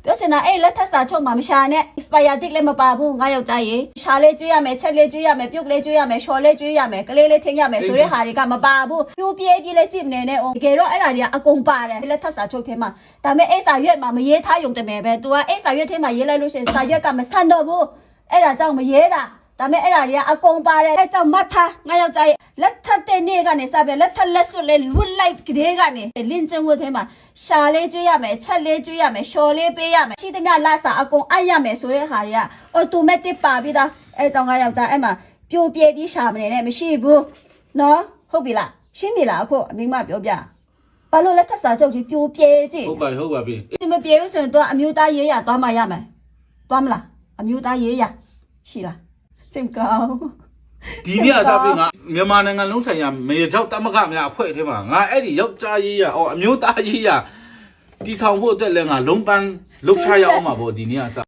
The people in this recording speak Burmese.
ပြောချင်တာအဲ့လက်ထပ်စာချုပ်မှာမရှာနဲ့ expire date လည်းမပါဘူးငါယောက်ျားရေရှာလေးကျွေးရမယ်ချက်လေးကျွေးရမယ်ပြုတ်လေးကျွေးရမယ်ရှော်လေးကျွေးရမယ်ကလေးလေးထင်းရမယ်ဆိုတဲ့ဟာတွေကမပါဘူးပြိုးပြေးပြေးလေးကြည့်မနေနဲ့တကယ်တော့အဲ့ဒါတွေကအကုန်ပါတယ်လက်ထပ်စာချုပ်ထဲမှာဒါပေမဲ့အဲ့စာရွက်မှာမရေးထားရုံတမယ်ပဲ तू ကအဲ့စာရွက်ထဲမှာရေးလိုက်လို့ရှိရင်စာရွက်ကမဆန်တော့ဘူးအဲ့ဒါကြောင့်မရေးတာဒါပေမဲ့အဲ့ဒါတွေကအကုန်ပါတယ်အဲ့ကြောင့်မှတ်ထားငါယောက်ျားရေလက်ထပ်တဲ့နေ့ကနေစပြီးလက်ထပ်လက်စွပ်လေးလွတ်လိုက်ကလေးကနေလင်းကျင်းဝတ်ထဲမှာရှာလေးကျွေးရမယ်ချက်လေးကျွေးရမယ်ရှော်လေးပေးရမယ်ရှိသမျှလာစာအကုန်အပ်ရမယ်ဆိုတဲ့ဟာတွေက automatic ပါပြီးသားအဲ့ကြောင့်ငါယောက်ျားအဲ့မှာပြိုပြေးပြီးရှာမနေနဲ့မရှိဘူးနော်ဟုတ်ပြီလားရှင်းပြီလားအခုအမိမပြောပြဘာလို့လက်ထပ်စာချုပ်ကြီးပြိုပြေးကြည့်ဟုတ်ပါပြီဒီမပြေးဘူးဆိုရင်တော့အမျိုးသားရေးရသွားမှရမယ်သွားမလားအမျိုးသားရေးရရှိလားစင်ကောင်းဒီနေ့အစားပေးငါမြန်မာနိုင်ငံလုံးဆိုင်ရာမေကြောက်တမကများအဖွဲ့ထဲမှာငါအဲ့ဒီယောက်ျားရေးရအမျိုးသားရေးရတီထောင်ဖို့အတွက်လည်းငါလုံးပန်းလှုပ်ရှားရအောင်မှာပေါ့ဒီနေ့အစား